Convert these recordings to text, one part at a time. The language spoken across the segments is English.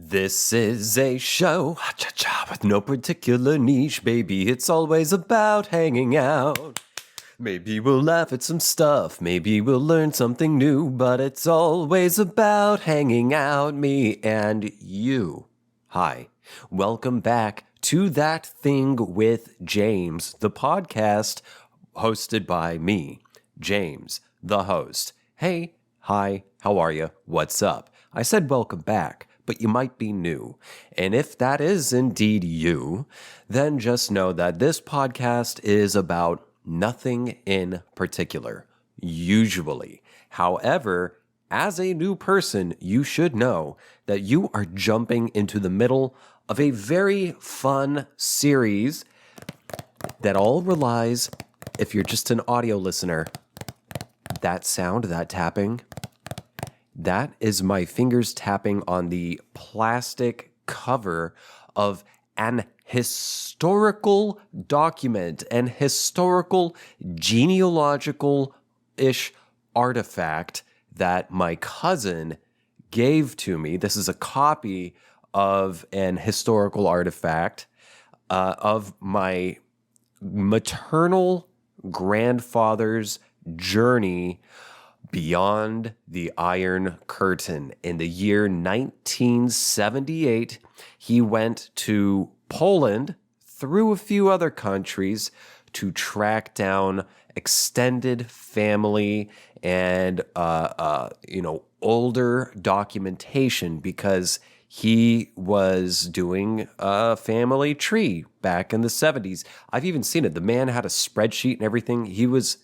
This is a show with no particular niche, baby. It's always about hanging out. Maybe we'll laugh at some stuff, maybe we'll learn something new, but it's always about hanging out, me and you. Hi, welcome back to That Thing with James, the podcast hosted by me, James, the host. Hey, hi, how are you? What's up? I said welcome back, but you might be new. And if that is indeed you, then just know that this podcast is about nothing in particular, usually. However, as a new person, you should know that you are jumping into the middle of a very fun series that all relies, if you're just an audio listener, that sound, that tapping, that is my fingers tapping on the plastic cover of an historical document, an historical genealogical-ish artifact that my cousin gave to me. This is a copy of an historical artifact of my maternal grandfather's journey beyond the Iron Curtain. In the year 1978, he went to Poland through a few other countries to track down extended family and older documentation, because he was doing a family tree back in the 70s. I've even seen it. The man had a spreadsheet and everything. He was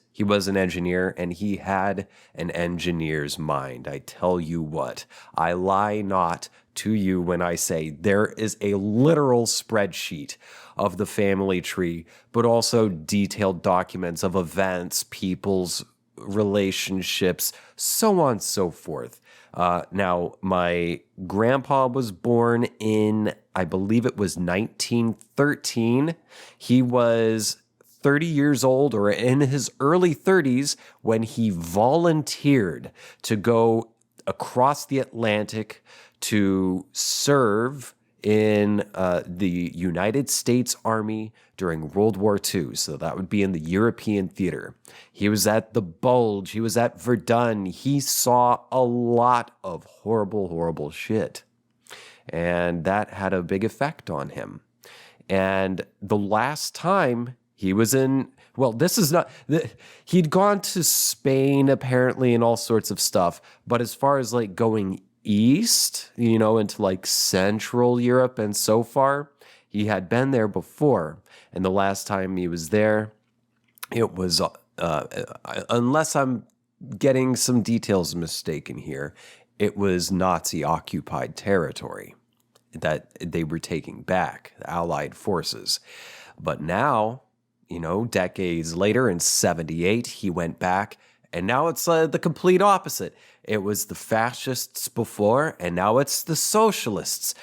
an engineer, and he had an engineer's mind. I tell you what, I lie not to you when I say there is a literal spreadsheet of the family tree, but also detailed documents of events, people's relationships, so on and so forth. Now, my grandpa was born in, I believe it was 1913. He was 30 years old, or in his early 30s, when he volunteered to go across the Atlantic to serve in the United States Army during World War II. So that would be in the European theater. He was at the Bulge. He was at Verdun. He saw a lot of horrible, horrible shit. And that had a big effect on him. And the last time he was in, well, this is not, he'd gone to Spain apparently and all sorts of stuff. But as far as like going east, into like Central Europe and so far, he had been there before. And the last time he was there, it was, unless I'm getting some details mistaken here, it was Nazi-occupied territory that they were taking back, the Allied forces. But now, decades later in 78, he went back, and now it's the complete opposite. It was the fascists before, and now it's the socialists.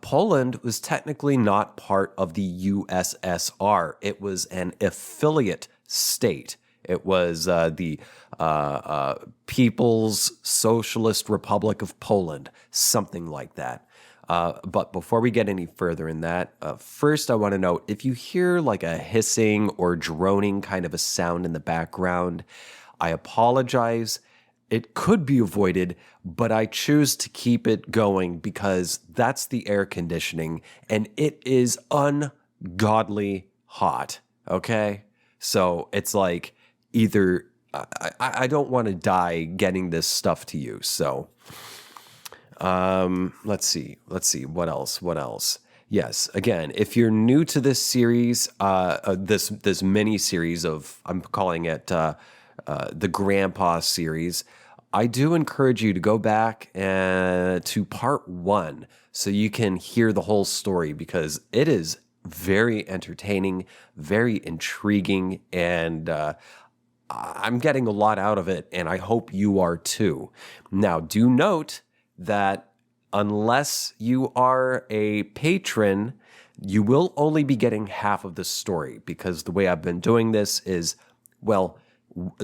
Poland was technically not part of the USSR. It was an affiliate state. It was the People's Socialist Republic of Poland, something like that. But before we get any further in that, first I want to note, if you hear like a hissing or droning kind of a sound in the background, I apologize. It could be avoided, but I choose to keep it going because that's the air conditioning, and it is ungodly hot, okay? So it's like either I don't want to die getting this stuff to you, so let's see what else. Yes, again, if you're new to this series, this mini series of, I'm calling it the Grandpa series, I do encourage you to go back to part 1 so you can hear the whole story, because it is very entertaining, very intriguing, and I'm getting a lot out of it, and I hope you are too. Now, do note that unless you are a patron, you will only be getting half of the story, because the way I've been doing this is, well,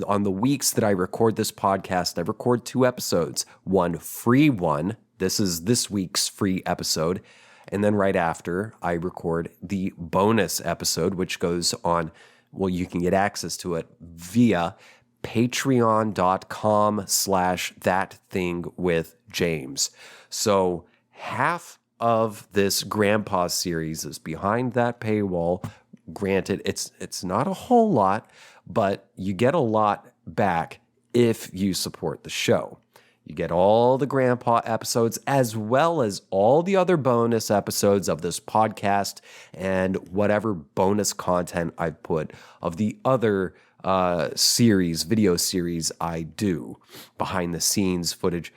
on the weeks that I record this podcast, I record 2 episodes, one free one This is this week's free episode. And then right after, I record the bonus episode, which goes on, well, you can get access to it via patreon.com/ThatThingWithJames. So half of this Grandpa series is behind that paywall. Granted, it's not a whole lot, but you get a lot back if you support the show. You get all the Grandpa episodes as well as all the other bonus episodes of this podcast and whatever bonus content I put of the other video series I do, behind the scenes footage,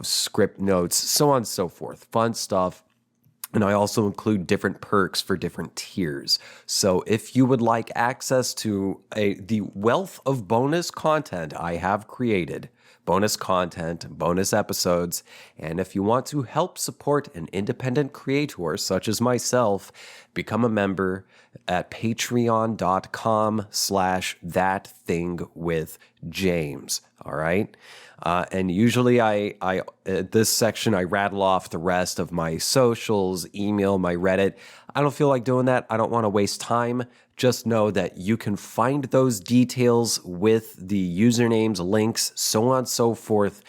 script notes, so on and so forth. Fun stuff. And I also include different perks for different tiers. So if you would like access to the wealth of bonus content I have created, bonus content, bonus episodes, and if you want to help support an independent creator such as myself, become a member at patreon.com/ThatThingWithJames. All right. And usually I this section, I rattle off the rest of my socials, email, my Reddit. I don't feel like doing that. I don't want to waste time. Just know that you can find those details with the usernames, links, so on and so forth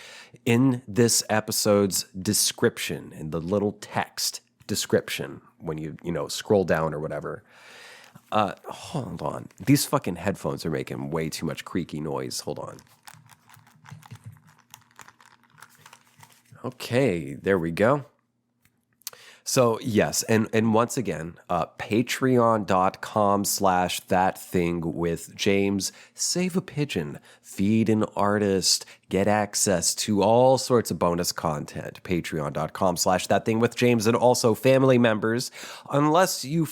in this episode's description, in the little text description when you scroll down or whatever. Hold on. These fucking headphones are making way too much creaky noise. Hold on. Okay, there we go. So yes, and once again, patreon.com/ThatThingWithJames. Save a pigeon, feed an artist, get access to all sorts of bonus content. Patreon.com/ThatThingWithJames, and also family members. Unless you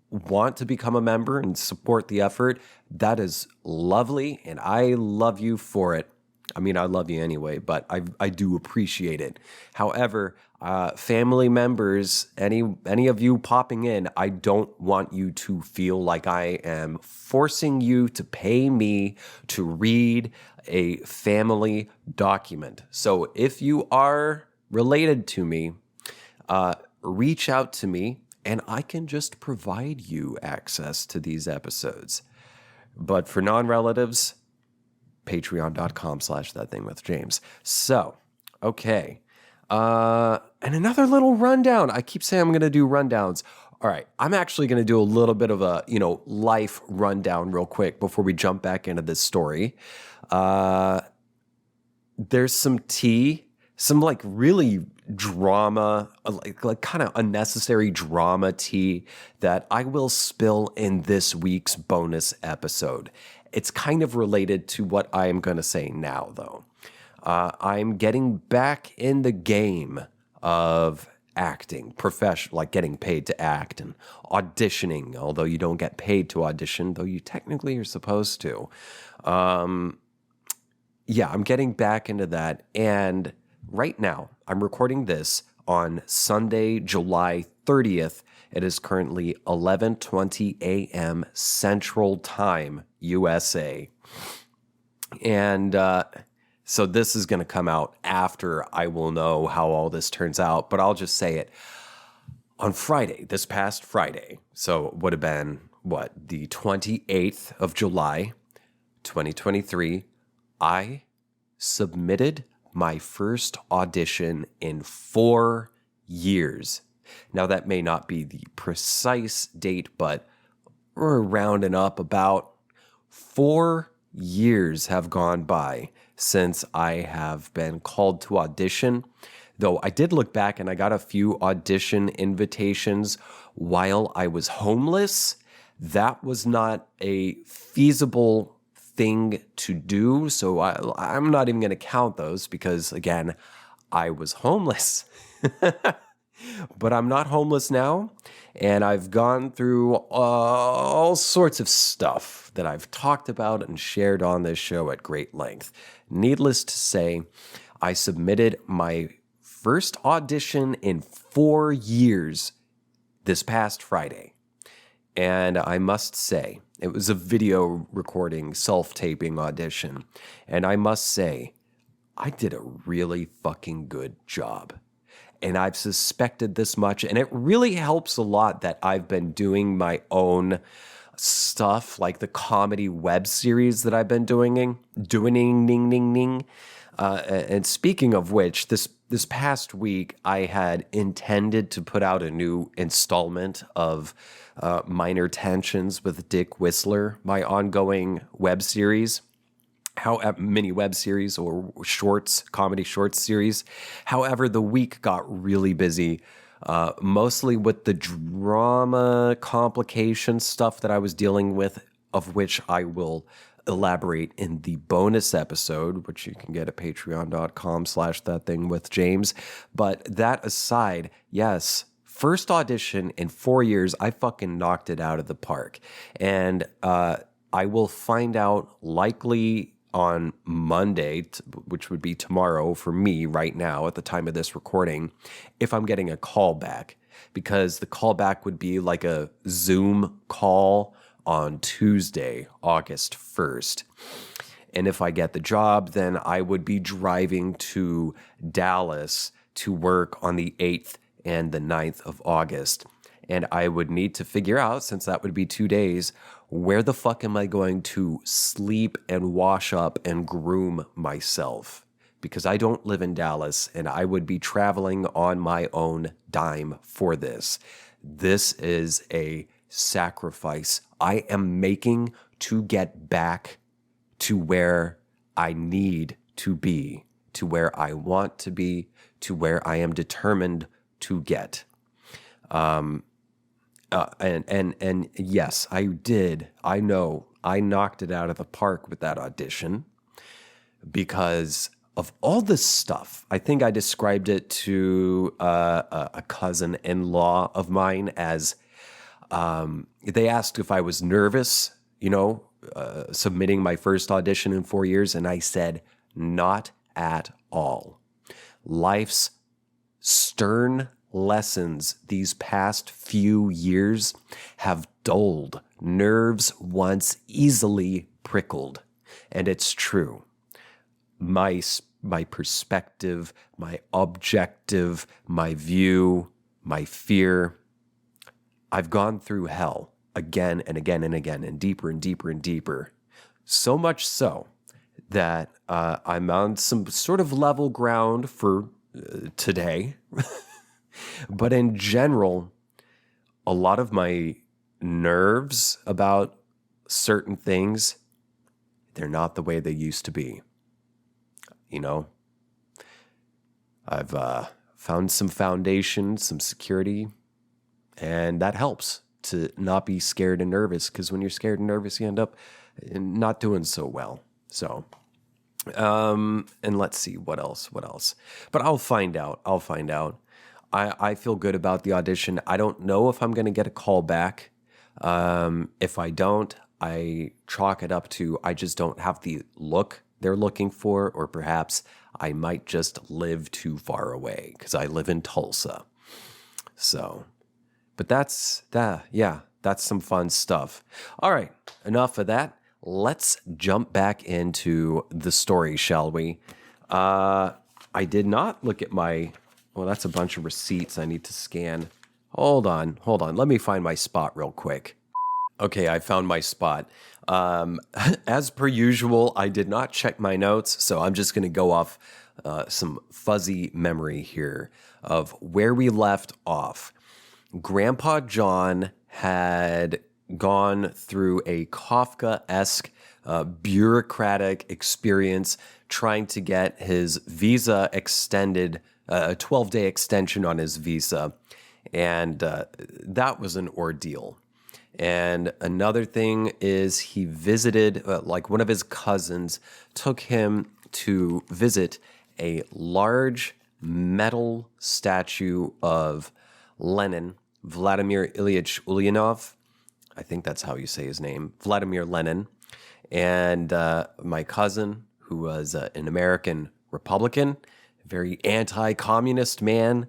want to become a member and support the effort, that is lovely, and I love you for it. I mean, I love you anyway, but I do appreciate it. However, family members, any of you popping in, I don't want you to feel like I am forcing you to pay me to read a family document. So if you are related to me, reach out to me and I can just provide you access to these episodes. But for non-relatives, patreon.com/ThatThingWithJames. So, okay. And another little rundown. I keep saying I'm going to do rundowns. All right. I'm actually going to do a little bit of a, life rundown real quick before we jump back into this story. There's some tea, some like really drama, like kind of unnecessary drama tea that I will spill in this week's bonus episode. It's kind of related to what I am going to say now, though. I'm getting back in the game of acting, like getting paid to act and auditioning, although you don't get paid to audition, though you technically are supposed to. I'm getting back into that. And right now, I'm recording this on Sunday, July 30th. It is currently 11:20 a.m. Central Time, USA. And so this is going to come out after I will know how all this turns out. But I'll just say it. On Friday, this past Friday, so it would have been, the 28th of July, 2023, I submitted my first audition in 4 years. Now, that may not be the precise date, but we're rounding up about 4 years have gone by since I have been called to audition. Though I did look back and I got a few audition invitations while I was homeless. That was not a feasible thing to do. So I'm not even going to count those because, again, I was homeless. But I'm not homeless now, and I've gone through all sorts of stuff that I've talked about and shared on this show at great length. Needless to say, I submitted my first audition in 4 years this past Friday. And I must say, it was a video recording, self-taping audition. And I must say, I did a really fucking good job. And I've suspected this much. And it really helps a lot that I've been doing my own stuff, like the comedy web series that I've been doing. And speaking of which, this past week, I had intended to put out a new installment of Minor Tensions with Dick Whistler, my ongoing web series. Mini web series or comedy shorts series. However, the week got really busy, mostly with the drama complication stuff that I was dealing with, of which I will elaborate in the bonus episode, which you can get at patreon.com/ThatThingWithJames. But that aside, yes, first audition in 4 years, I fucking knocked it out of the park. And I will find out likely on Monday, which would be tomorrow for me right now at the time of this recording, if I'm getting a call back, because the callback would be like a Zoom call on Tuesday, August 1st. And if I get the job, then I would be driving to Dallas to work on the 8th and the 9th of August. And I would need to figure out, since that would be 2 days, where the fuck am I going to sleep and wash up and groom myself? Because I don't live in Dallas and I would be traveling on my own dime for this. This is a sacrifice I am making to get back to where I need to be, to where I want to be, to where I am determined to get. And yes, I did. I know I knocked it out of the park with that audition because of all this stuff. I think I described it to a cousin-in-law of mine as they asked if I was nervous, submitting my first audition in 4 years. And I said, not at all. Life's stern lessons these past few years have dulled nerves once easily prickled. And it's true. My perspective, my objective, my view, my fear, I've gone through hell again and again and again and deeper and deeper and deeper. So much so that I'm on some sort of level ground for today. But in general, a lot of my nerves about certain things, they're not the way they used to be. I've found some foundation, some security, and that helps to not be scared and nervous, because when you're scared and nervous, you end up not doing so well. So, and let's see, what else? But I'll find out. I feel good about the audition. I don't know if I'm going to get a call back. If I don't, I chalk it up to I just don't have the look they're looking for, or perhaps I might just live too far away because I live in Tulsa. So, but that's some fun stuff. All right, enough of that. Let's jump back into the story, shall we? I did not look at well, that's a bunch of receipts I need to scan. Hold on. Let me find my spot real quick. Okay, I found my spot. As per usual, I did not check my notes, so I'm just going to go off some fuzzy memory here of where we left off. Grandpa John had gone through a Kafka-esque bureaucratic experience trying to get his visa extended, a 12-day extension on his visa, and that was an ordeal. And another thing is he visited, one of his cousins took him to visit a large metal statue of Lenin, Vladimir Ilyich Ulyanov. I think that's how you say his name, Vladimir Lenin. And my cousin, who was an American Republican, very anti-communist man,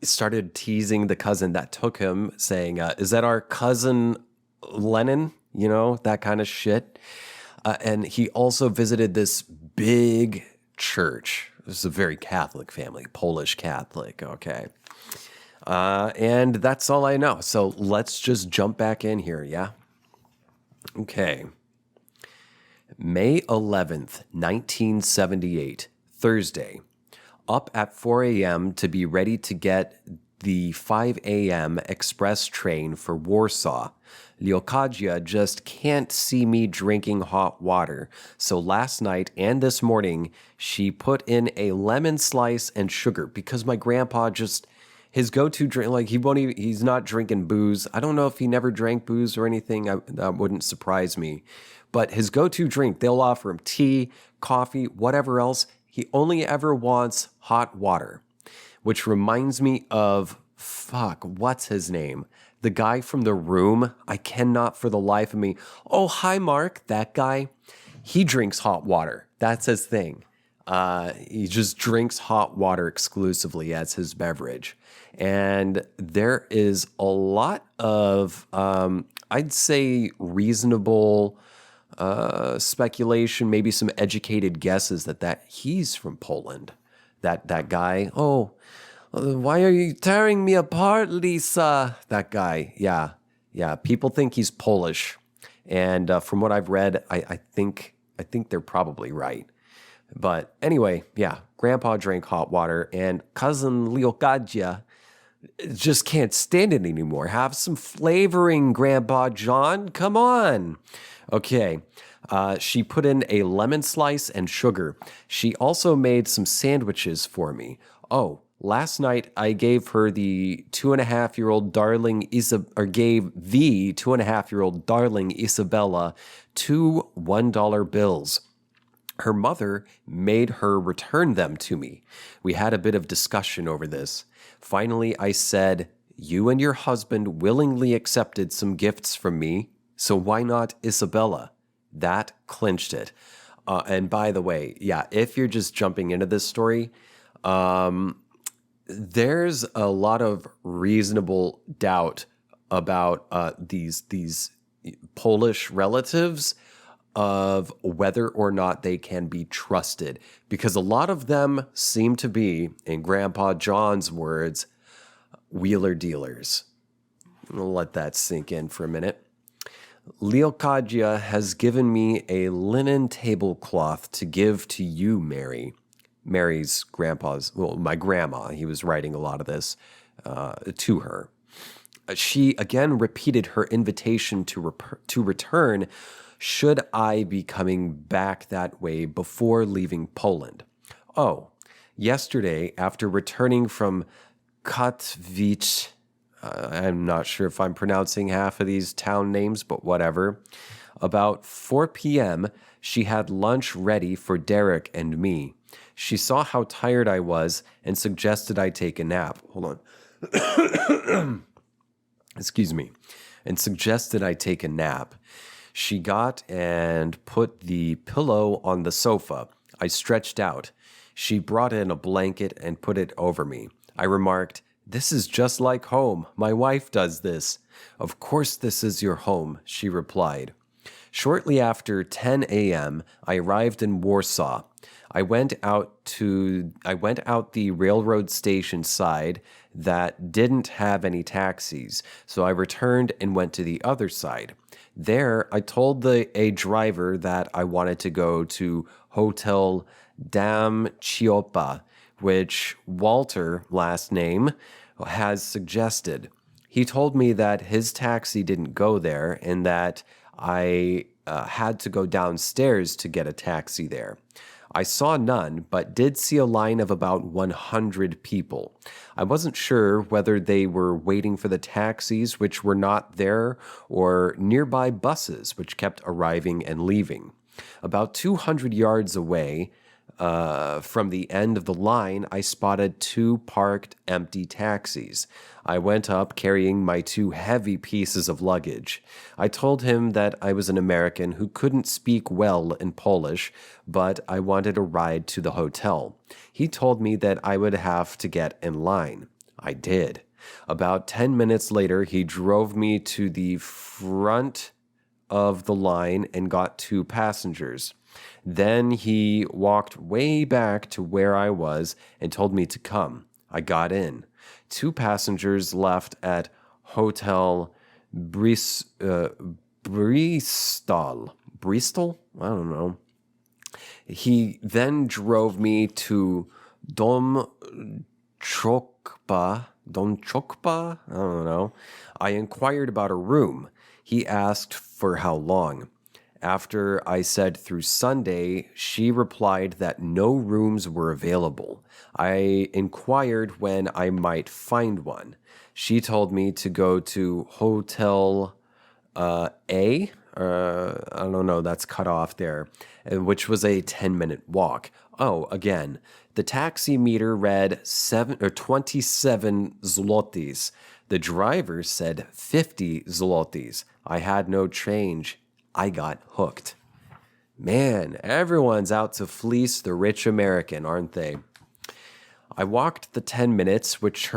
started teasing the cousin that took him, saying, is that our cousin Lenin? That kind of shit. And he also visited this big church. This is a very Catholic family, Polish Catholic, okay? And that's all I know. So let's just jump back in here, yeah? Okay. May 11th, 1978, Thursday. Up at 4 a.m. to be ready to get the 5 a.m. express train for Warsaw. Leokadia just can't see me drinking hot water, so last night and this morning she put in a lemon slice and sugar because my grandpa just his go-to drink, like he's not drinking booze. I don't know if he never drank booze or anything. That wouldn't surprise me. But his go-to drink, they'll offer him tea, coffee, whatever else. He only ever wants hot water, which reminds me of, what's his name? The guy from The Room. I cannot for the life of me. Oh, hi, Mark, that guy. He drinks hot water. That's his thing. He just drinks hot water exclusively as his beverage. And there is a lot of, I'd say, reasonable speculation, maybe some educated guesses that he's from Poland. That guy, why are you tearing me apart, Lisa? That guy, yeah. People think he's Polish. And from what I've read, I think they're probably right. But anyway, yeah, Grandpa drank hot water, and cousin Leokadia just can't stand it anymore. Have some flavoring, Grandpa John. Come on. Okay. She put in a lemon slice and sugar. She also made some sandwiches for me. Oh, last night I gave her the 2.5-year-old darling gave the 2.5-year-old darling Isabella 2 $1 bills. Her mother made her return them to me. We had a bit of discussion over this. Finally, I said, "You and your husband willingly accepted some gifts from me, so why not Isabella?" That clinched it. And by the way, yeah, if you're just jumping into this story, there's a lot of reasonable doubt about these Polish relatives of whether or not they can be trusted, because a lot of them seem to be, in Grandpa John's words, wheeler dealers. I'll let that sink in for a minute. Leokadia has given me a linen tablecloth to give to you, Mary. Mary's my grandma. He was writing a lot of this to her. She again repeated her invitation to return should I be coming back that way before leaving Poland. Oh, yesterday, after returning from Katowice, I'm not sure if I'm pronouncing half of these town names, but whatever. About 4 p.m., she had lunch ready for Derek and me. She saw how tired I was and suggested I take a nap. Hold on. Excuse me. And suggested I take a nap. She got and put the pillow on the sofa. I stretched out. She brought in a blanket and put it over me. I remarked, "This is just like home. My wife does this." "Of course this is your home," she replied. Shortly after 10 a.m., I arrived in Warsaw. I went out the railroad station side that didn't have any taxis, so I returned and went to the other side. There, I told a driver that I wanted to go to Hotel Dam Chiopa, which Walter, last name, has suggested. He told me that his taxi didn't go there and that I had to go downstairs to get a taxi there. I saw none, but did see a line of about 100 people. I wasn't sure whether they were waiting for the taxis, which were not there, or nearby buses, which kept arriving and leaving. About 200 yards away from the end of the line, I spotted 2 parked empty taxis. I went up carrying my 2 heavy pieces of luggage. I told him that I was an American who couldn't speak well in Polish, but I wanted a ride to the hotel. He told me that I would have to get in line. I did. About 10 minutes later, he drove me to the front of the line and got 2 passengers. Then he walked way back to where I was and told me to come. I got in. 2 passengers left at Hotel Bristol. Bristol? I don't know. He then drove me to Dom Chokpa. Dom Chokpa? I don't know. I inquired about a room. He asked for how long. After I said through Sunday, she replied that no rooms were available. I inquired when I might find one. She told me to go to Hotel A. I don't know, that's cut off there, which was a 10-minute walk. Oh, again, the taxi meter read 27 zlotys. The driver said 50 zlotys. I had no change. I got hooked. Man, everyone's out to fleece the rich American, aren't they? I walked the 10 minutes, which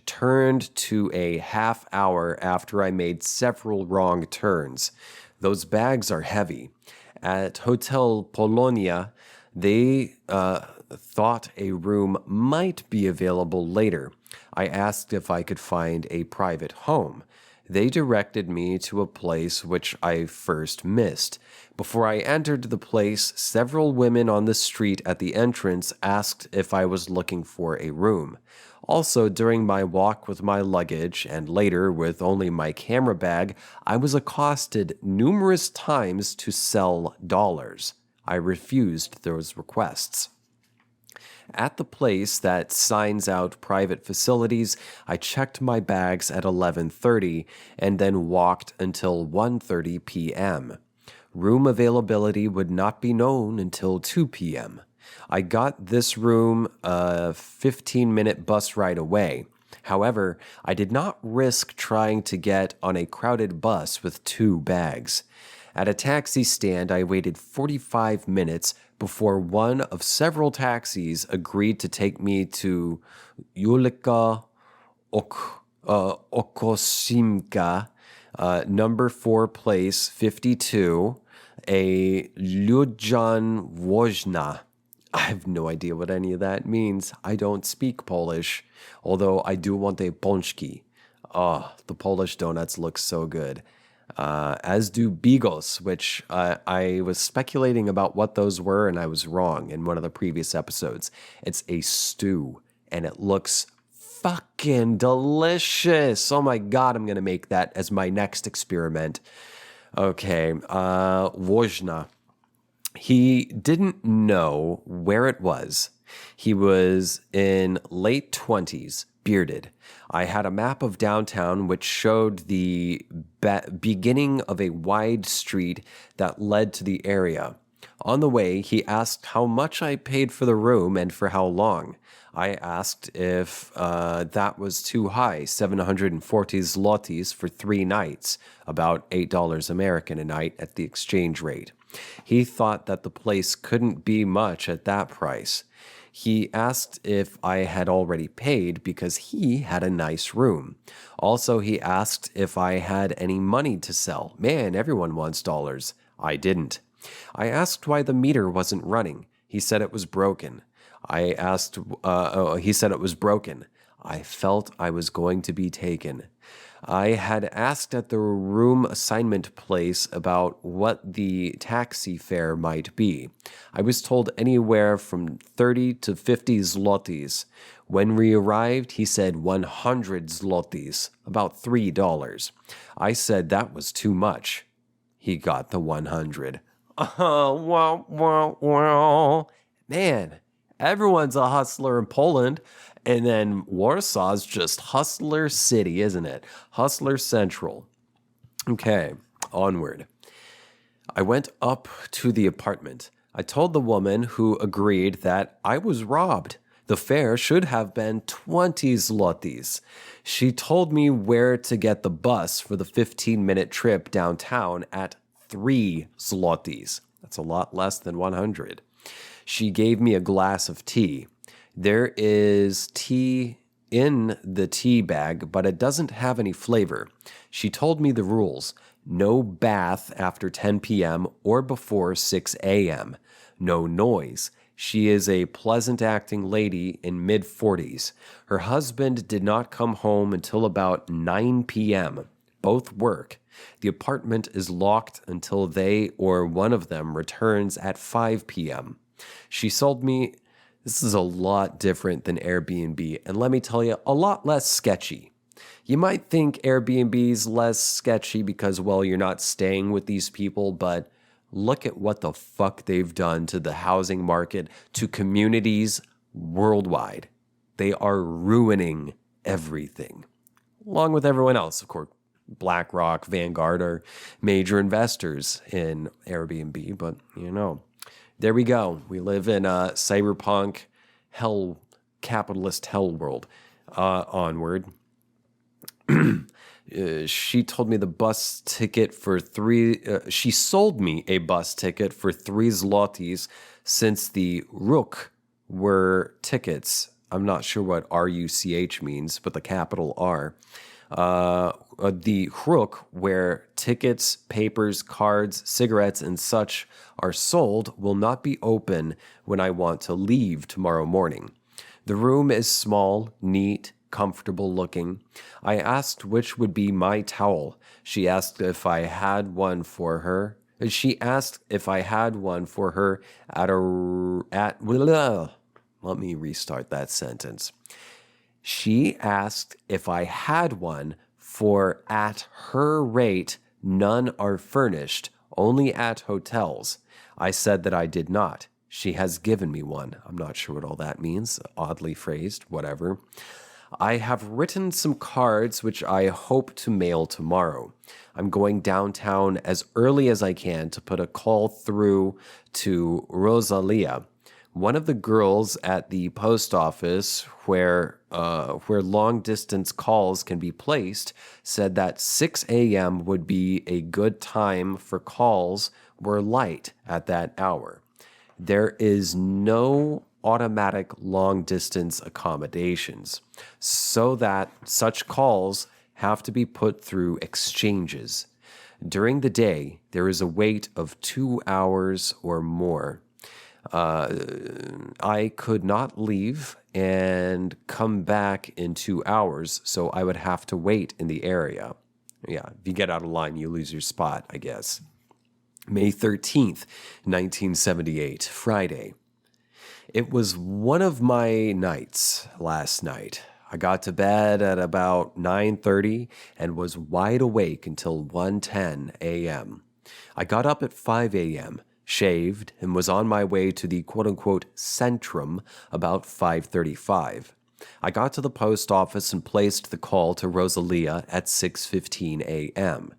turned to a half hour after I made several wrong turns. Those bags are heavy. At Hotel Polonia, they thought a room might be available later. I asked if I could find a private home. They directed me to a place which I first missed. Before I entered the place, several women on the street at the entrance asked if I was looking for a room. Also, during my walk with my luggage, and later with only my camera bag, I was accosted numerous times to sell dollars. I refused those requests. At the place that signs out private facilities, I checked my bags at 11:30 and then walked until 1:30 p.m. Room availability would not be known until 2 p.m. I got this room a 15-minute bus ride away. However, I did not risk trying to get on a crowded bus with 2 bags. At a taxi stand, I waited 45 minutes before one of several taxis agreed to take me to Julika Okosimka, number 4 place 52, a Ludzian Wojna. I have no idea what any of that means. I don't speak Polish, although I do want a pączki. Oh, the Polish donuts look so good. As do bigos, which I was speculating about what those were, and I was wrong in one of the previous episodes. It's a stew, and it looks fucking delicious. Oh my God, I'm going to make that as my next experiment. Okay, Wojna. He didn't know where it was. He was in late 20s, bearded. I had a map of downtown which showed the beginning of a wide street that led to the area. On the way, he asked how much I paid for the room and for how long. I asked if that was too high, 740 zlotys for 3 nights, about $8 American a night at the exchange rate. He thought that the place couldn't be much at that price. He asked if I had already paid because he had a nice room. Also, he asked if I had any money to sell. Man, everyone wants dollars. I didn't. I asked why the meter wasn't running. He said it was broken. He said it was broken. I felt I was going to be taken. I had asked at the room assignment place about what the taxi fare might be. I was told anywhere from 30 to 50 zlotys. When we arrived, he said 100 zlotys, about $3. I said that was too much. He got the 100. Man, everyone's a hustler in Poland. And then Warsaw's just hustler city, isn't it? Hustler central. Okay, onward. I went up to the apartment. I told the woman, who agreed that I was robbed. The fare should have been 20 zlotys. She told me where to get the bus for the 15-minute trip downtown at 3 zlotys. That's a lot less than 100. She gave me a glass of tea. There is tea in the tea bag, but it doesn't have any flavor. She told me the rules. No bath after 10 p.m. or before 6 a.m. No noise. She is a pleasant-acting lady in mid-40s. Her husband did not come home until about 9 p.m. Both work. The apartment is locked until they or one of them returns at 5 p.m. She sold me. This is a lot different than Airbnb, and let me tell you, a lot less sketchy. You might think Airbnb's less sketchy because, well, you're not staying with these people, but look at what the fuck they've done to the housing market, to communities worldwide. They are ruining everything. Along with everyone else, of course. BlackRock, Vanguard are major investors in Airbnb, but there we go. We live in a cyberpunk hell, capitalist hell world. Onward. She told me the bus ticket for she sold me a bus ticket for 3 zlotys since the Ruk were tickets. I'm not sure what RUCH means, but the capital R. The Ruk, where tickets, papers, cards, cigarettes, and such are sold, will not be open when I want to leave tomorrow morning. The room is small, neat, comfortable looking. I asked which would be my towel. She asked if I had one for her. Let me restart that sentence. She asked if I had one, for at her rate, none are furnished, only at hotels. I said that I did not. She has given me one. I'm not sure what all that means. Oddly phrased, whatever. I have written some cards which I hope to mail tomorrow. I'm going downtown as early as I can to put a call through to Rosalia, one of the girls at the post office where long-distance calls can be placed, said that 6 a.m. would be a good time for calls were light at that hour. There is no automatic long-distance accommodations, so that such calls have to be put through exchanges. During the day, there is a wait of 2 hours or more. I could not leave and come back in 2 hours, so I would have to wait in the area. Yeah, if you get out of line, you lose your spot, I guess. May 13th, 1978, Friday. It was one of my nights last night. I got to bed at about 9:30 and was wide awake until 1:10 a.m. I got up at 5 a.m., shaved, and was on my way to the quote-unquote centrum about 5:35. I got to the post office and placed the call to Rosalia at 6:15 a.m.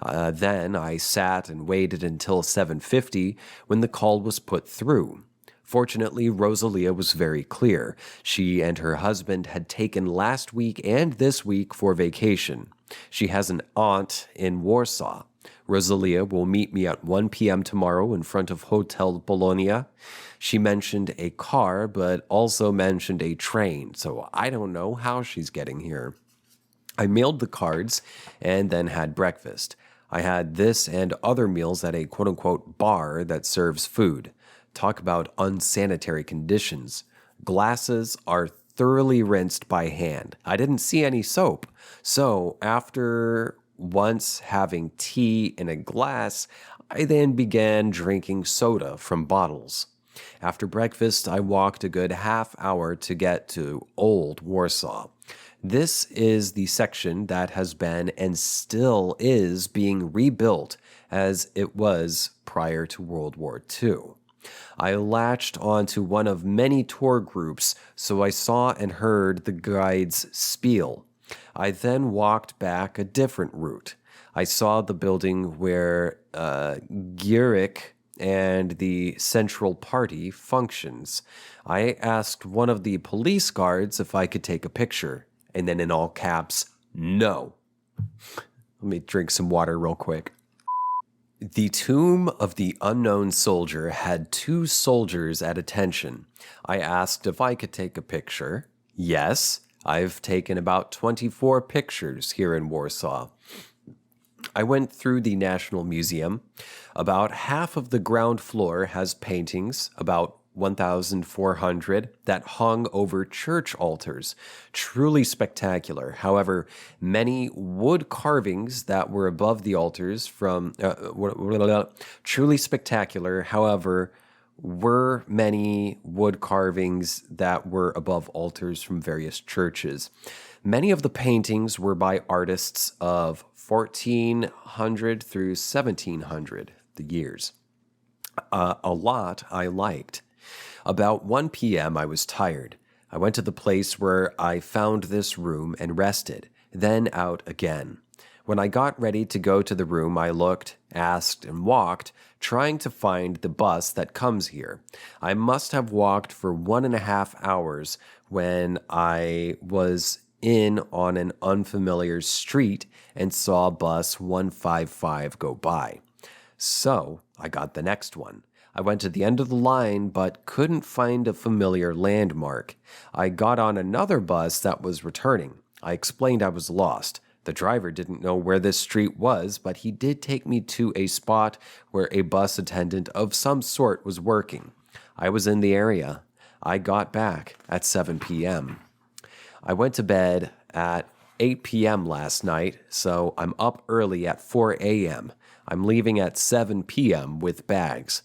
Then I sat and waited until 7:50 when the call was put through. Fortunately, Rosalia was very clear. She and her husband had taken last week and this week for vacation. She has an aunt in Warsaw. Rosalia will meet me at 1 p.m. tomorrow in front of Hotel Bologna. She mentioned a car, but also mentioned a train, so I don't know how she's getting here. I mailed the cards and then had breakfast. I had this and other meals at a quote-unquote bar that serves food. Talk about unsanitary conditions. Glasses are thoroughly rinsed by hand. I didn't see any soap. So after once having tea in a glass, I then began drinking soda from bottles. After breakfast, I walked a good half hour to get to Old Warsaw. This is the section that has been and still is being rebuilt as it was prior to World War II. I latched onto one of many tour groups, so I saw and heard the guide's spiel. I then walked back a different route. I saw the building where Gierig and the Central Party functions. I asked one of the police guards if I could take a picture, and then in all caps, no. Let me drink some water real quick. The tomb of the unknown soldier had 2 soldiers at attention. I asked if I could take a picture. Yes, I've taken about 24 pictures here in Warsaw. I went through the National Museum. About half of the ground floor has paintings, about 1,400, that hung over church altars. Truly spectacular. However, many wood carvings that were above the altars truly spectacular. However, were many wood carvings that were above altars from various churches. Many of the paintings were by artists of 1400 through 1700, the years. A lot I liked. About 1 p.m., I was tired. I went to the place where I found this room and rested, then out again. When I got ready to go to the room, I looked, asked, and walked, trying to find the bus that comes here. I must have walked for 1.5 hours when I was in on an unfamiliar street and saw bus 155 go by. So I got the next one. I went to the end of the line but couldn't find a familiar landmark. I got on another bus that was returning. I explained I was lost. The driver didn't know where this street was, but he did take me to a spot where a bus attendant of some sort was working. I was in the area. I got back at 7 p.m. I went to bed at 8 p.m. last night, so I'm up early at 4 a.m. I'm leaving at 7 p.m. with bags.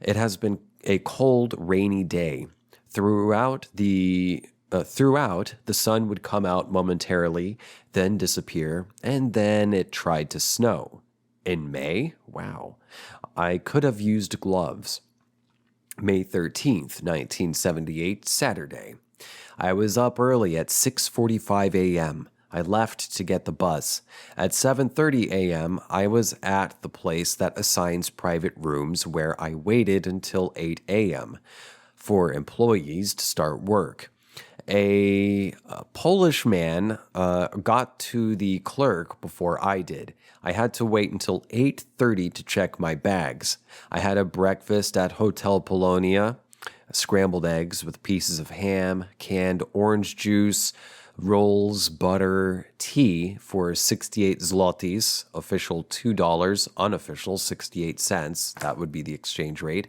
It has been a cold, rainy day. Throughout, the sun would come out momentarily, then disappear, and then it tried to snow. In May? Wow. I could have used gloves. May 13th, 1978, Saturday. I was up early at 6:45 a.m. I left to get the bus. At 7:30 a.m., I was at the place that assigns private rooms where I waited until 8 a.m. for employees to start work. A Polish man got to the clerk before I did. I had to wait until 8:30 to check my bags. I had a breakfast at Hotel Polonia, scrambled eggs with pieces of ham, canned orange juice, rolls, butter, tea for 68 zlotys, official $2, unofficial 68 cents. That would be the exchange rate.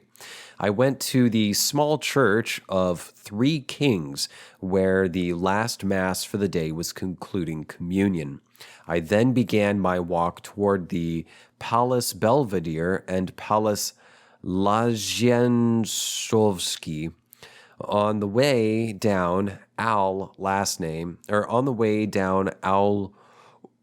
I went to the small church of Three Kings, where the last mass for the day was concluding communion. I then began my walk toward the Palace Belvedere and Palace Lazienczowski. On the way down Al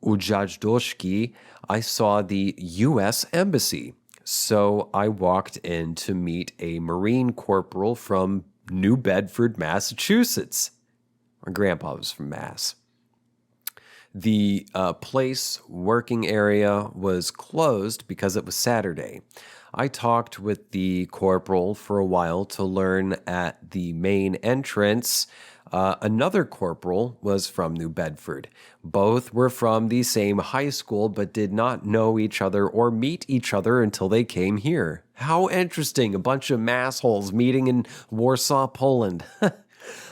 Ujajdoshki, I saw the U.S. Embassy. So I walked in to meet a Marine corporal from New Bedford, Massachusetts. My grandpa was from Mass. The place working area was closed because it was Saturday. I talked with the corporal for a while to learn at the main entrance. Another corporal was from New Bedford. Both were from the same high school but did not know each other or meet each other until they came here. How interesting, a bunch of massholes meeting in Warsaw, Poland.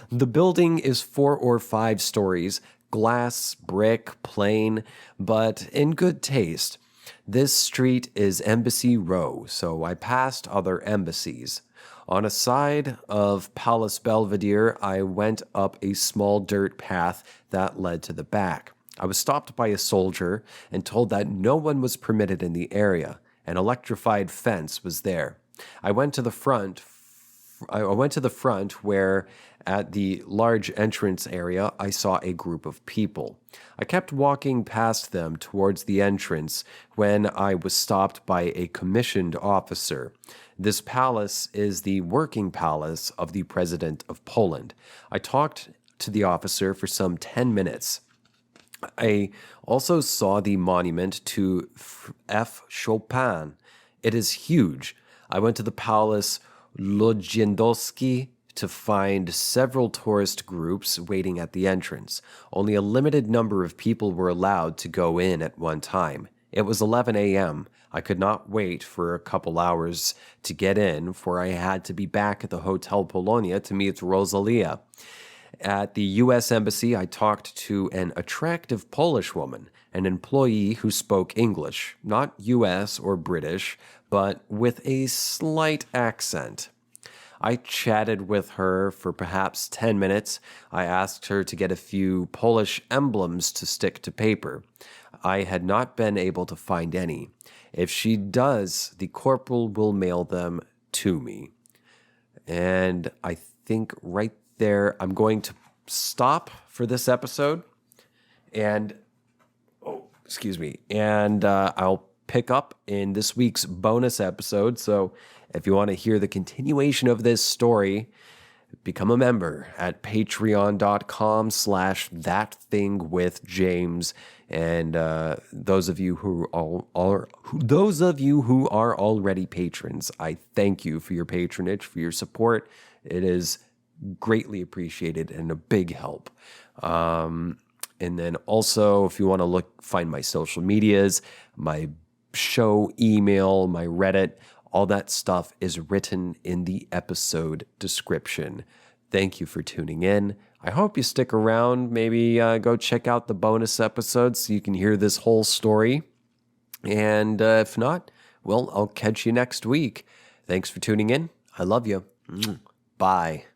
The building is 4 or 5 stories, glass, brick, plain, but in good taste. This street is Embassy Row, so I passed other embassies. On a side of Palace Belvedere, I went up a small dirt path that led to the back. I was stopped by a soldier and told that no one was permitted in the area. An electrified fence was there. I went to the front where at the large entrance area, I saw a group of people. I kept walking past them towards the entrance when I was stopped by a commissioned officer. This palace is the working palace of the President of Poland. I talked to the officer for some 10 minutes. I also saw the monument to F. Chopin. It is huge. I went to the Palace Lodziendowski to find several tourist groups waiting at the entrance. Only a limited number of people were allowed to go in at one time. It was 11 a.m. I could not wait for a couple hours to get in, for I had to be back at the Hotel Polonia to meet Rosalia. At the U.S. Embassy, I talked to an attractive Polish woman, an employee who spoke English, not US or British, but with a slight accent. I chatted with her for perhaps 10 minutes. I asked her to get a few Polish emblems to stick to paper. I had not been able to find any. If she does, the corporal will mail them to me. And I think right there, I'm going to stop for this episode. And, I'll pick up in this week's bonus episode. So if you want to hear the continuation of this story, become a member at patreon.com/ThatThingWithJames. And those of you who are already patrons, I thank you for your patronage, for your support. It is greatly appreciated and a big help. And then also, if you want to find my social medias, my show email, my Reddit, all that stuff is written in the episode description. Thank you for tuning in. I hope you stick around. Maybe go check out the bonus episodes so you can hear this whole story. And if not, well, I'll catch you next week. Thanks for tuning in. I love you. Bye.